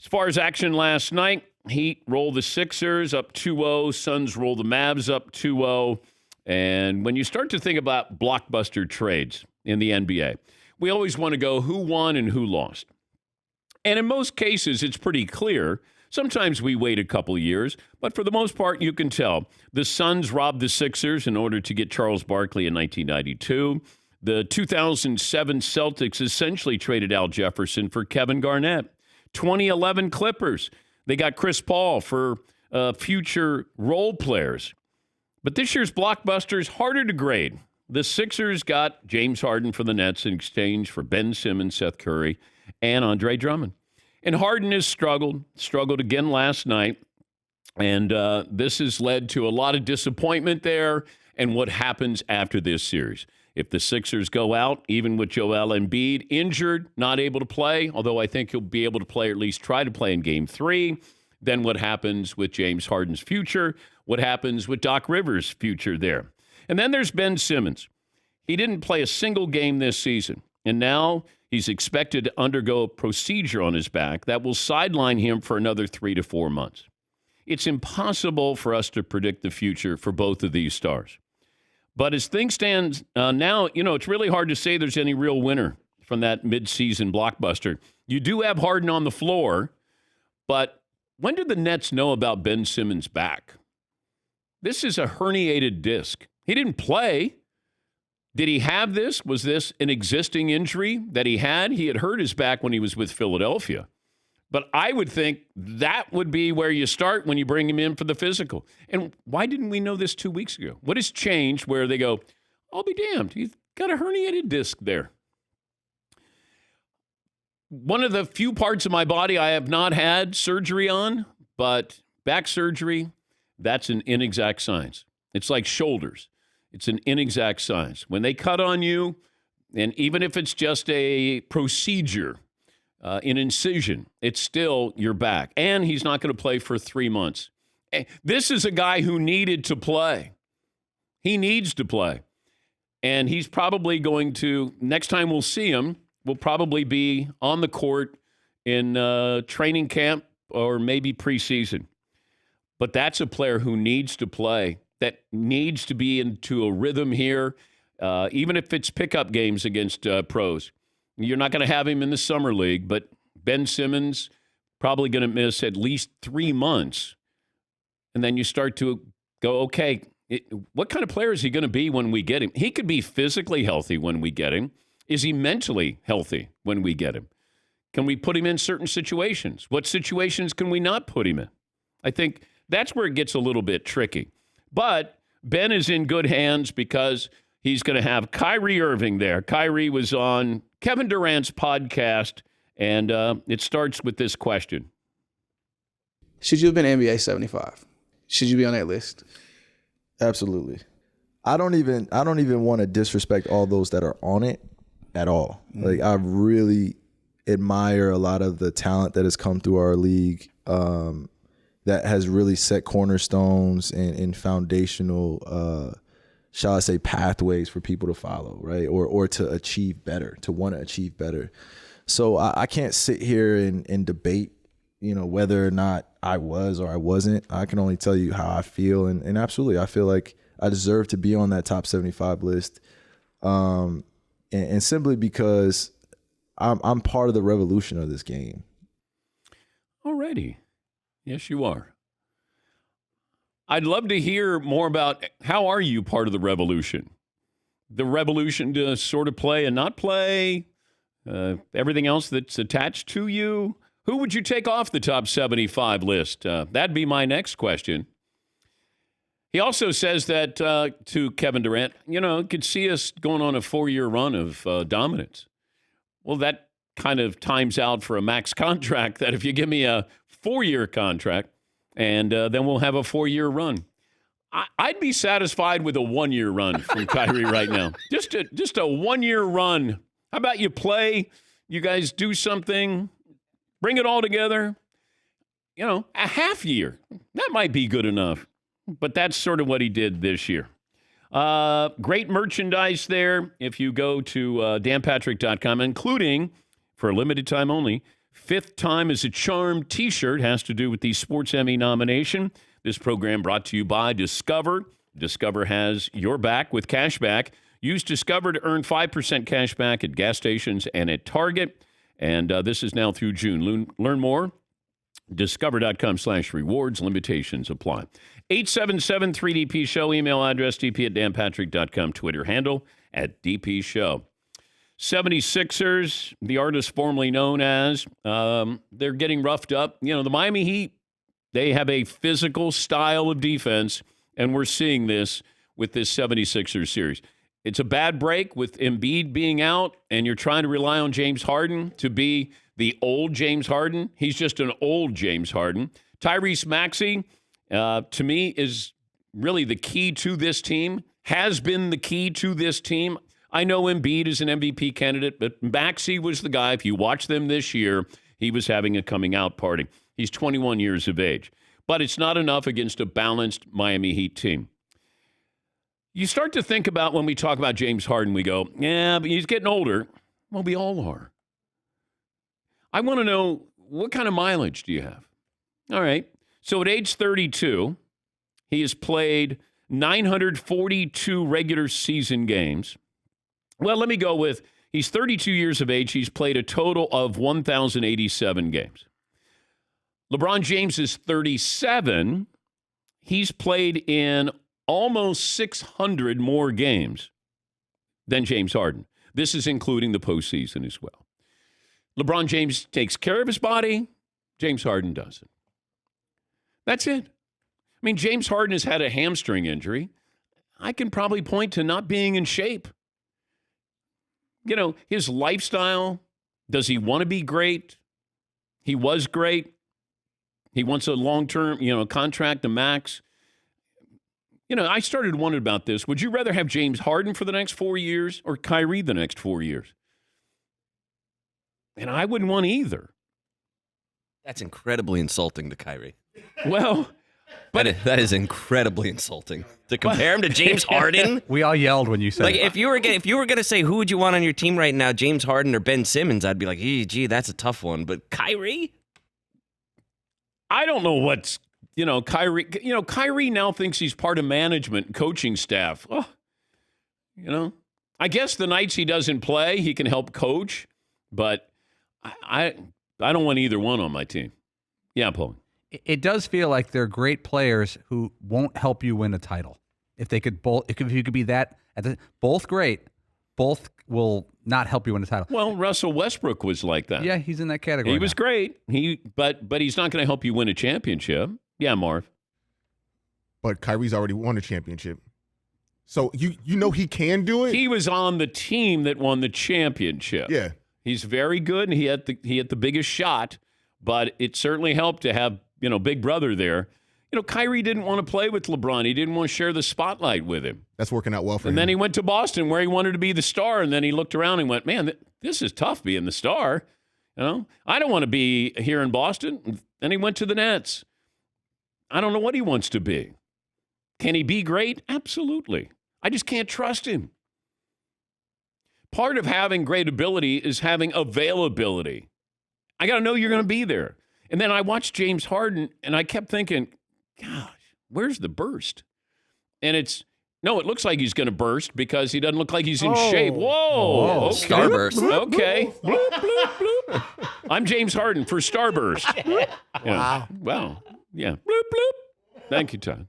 As far as action last night, Heat roll the Sixers up 2-0. Suns roll the Mavs up 2-0. And when you start to think about blockbuster trades in the NBA, we always want to go who won and who lost. And in most cases, it's pretty clear. Sometimes we wait a couple of years, but for the most part, you can tell. The Suns robbed the Sixers in order to get Charles Barkley in 1992. The 2007 Celtics essentially traded Al Jefferson for Kevin Garnett. 2011 Clippers, they got Chris Paul for future role players. But this year's blockbuster is harder to grade. The Sixers got James Harden for the Nets in exchange for Ben Simmons, Seth Curry, and Andre Drummond. And Harden has struggled again last night. And this has led to a lot of disappointment there and what happens after this series. If the Sixers go out, even with Joel Embiid injured, not able to play, although I think he'll be able to play or at least try to play in Game 3, then what happens with James Harden's future? What happens with Doc Rivers' future there? And then there's Ben Simmons. He didn't play a single game this season, and now he's expected to undergo a procedure on his back that will sideline him for another 3 to 4 months. It's impossible for us to predict the future for both of these stars. But as things stand now, it's really hard to say there's any real winner from that midseason blockbuster. You do have Harden on the floor, but when did the Nets know about Ben Simmons' back? This is a herniated disc. He didn't play. Did he have this? Was this an existing injury that he had? He had hurt his back when he was with Philadelphia. But I would think that would be where you start when you bring him in for the physical. And why didn't we know this 2 weeks ago? What has changed where they go, I'll be damned, he's got a herniated disc there. One of the few parts of my body I have not had surgery on, but back surgery, that's an inexact science. It's like shoulders. It's an inexact science. When they cut on you, and even if it's just a procedure, an incision, it's still your back. And he's not going to play for 3 months. This is a guy who needed to play. He needs to play. And he's probably going to, next time we'll see him, will probably be on the court in training camp or maybe preseason. But that's a player who needs to play, that needs to be into a rhythm here, even if it's pickup games against pros. You're not going to have him in the summer league, but Ben Simmons probably going to miss at least 3 months. And then you start to go, okay, what kind of player is he going to be when we get him? He could be physically healthy when we get him. Is he mentally healthy when we get him? Can we put him in certain situations? What situations can we not put him in? I think that's where it gets a little bit tricky. But Ben is in good hands because he's going to have Kyrie Irving there. Kyrie was on Kevin Durant's podcast, and it starts with this question. Should you have been NBA 75? Should you be on that list? Absolutely. I don't even want to disrespect all those that are on it at all. Mm-hmm. Like, I really admire a lot of the talent that has come through our league that has really set cornerstones and foundational shall I say, pathways for people to follow, right? Or to achieve better, to want to achieve better. So I can't sit here and debate, whether or not I was or I wasn't. I can only tell you how I feel. And absolutely, I feel like I deserve to be on that top 75 list. And simply because I'm part of the revolution of this game. Alrighty. Yes, you are. I'd love to hear more about how are you part of the revolution? The revolution to sort of play and not play, everything else that's attached to you. Who would you take off the top 75 list? That'd be my next question. He also says that to Kevin Durant, could see us going on a 4-year run of dominance. Well, that kind of times out for a max contract that if you give me a 4-year contract, and then we'll have a 4-year run. I'd be satisfied with a 1-year run from Kyrie right now. Just a 1-year run. How about you play? You guys do something. Bring it all together. A half year. That might be good enough. But that's sort of what he did this year. Great merchandise there. If you go to danpatrick.com, including, for a limited time only, Fifth time as a charm t-shirt has to do with the Sports Emmy nomination. This program brought to you by Discover. Discover has your back with cash back. Use Discover to earn 5% cash back at gas stations and at Target. And this is now through June. Learn more. Discover.com/rewards. Limitations apply. 877-3DP Show. Email address dp@danpatrick.com. Twitter handle @DP Show. 76ers, the artist formerly known as, they're getting roughed up. You know, the Miami Heat, they have a physical style of defense, and we're seeing this with this 76ers series. It's a bad break with Embiid being out, and you're trying to rely on James Harden to be the old James Harden. He's just an old James Harden. Tyrese Maxey, to me, is really the key to this team, has been the key to this team. I know Embiid is an MVP candidate, but Maxey was the guy. If you watch them this year, he was having a coming out party. He's 21 years of age. But it's not enough against a balanced Miami Heat team. You start to think about when we talk about James Harden, we go, yeah, but he's getting older. Well, we all are. I want to know, what kind of mileage do you have? All right. So at age 32, he has played 942 regular season games. Well, let me go with, he's 32 years of age. He's played a total of 1,087 games. LeBron James is 37. He's played in almost 600 more games than James Harden. This is including the postseason as well. LeBron James takes care of his body. James Harden doesn't. That's it. I mean, James Harden has had a hamstring injury. I can probably point to not being in shape. You know, his lifestyle, does he want to be great? He was great. He wants a long-term, contract, a max. I started wondering about this. Would you rather have James Harden for the next 4 years or Kyrie the next 4 years? And I wouldn't want either. That's incredibly insulting to Kyrie. Well, but that is incredibly insulting to compare him to James Harden. We all yelled when you said like it. if you were gonna say who would you want on your team right now, James Harden or Ben Simmons, I'd be like, gee, that's a tough one. But Kyrie, I don't know what's Kyrie. Kyrie now thinks he's part of management and coaching staff. Oh, I guess the nights he doesn't play, he can help coach, but I don't want either one on my team. Yeah, Paul. It does feel like they're great players who won't help you win a title. If you could be that, both great, both will not help you win a title. Well, Russell Westbrook was like that. Yeah, he's in that category. He was great. But he's not going to help you win a championship. Yeah, Marv. But Kyrie's already won a championship. So you know he can do it? He was on the team that won the championship. Yeah. He's very good, and he had the biggest shot, but it certainly helped to have, Big Brother there. Kyrie didn't want to play with LeBron. He didn't want to share the spotlight with him. That's working out well for him. And then he went to Boston where he wanted to be the star, and then he looked around and went, man, this is tough being the star. I don't want to be here in Boston. Then he went to the Nets. I don't know what he wants to be. Can he be great? Absolutely. I just can't trust him. Part of having great ability is having availability. I got to know you're going to be there. And then I watched James Harden, and I kept thinking, gosh, where's the burst? And it looks like he's going to burst because he doesn't look like he's in shape. Whoa. Okay. Starburst. Okay. Bloop, bloop, bloop. I'm James Harden for Starburst. Wow. Well, yeah. Bloop, bloop. Thank you, Todd.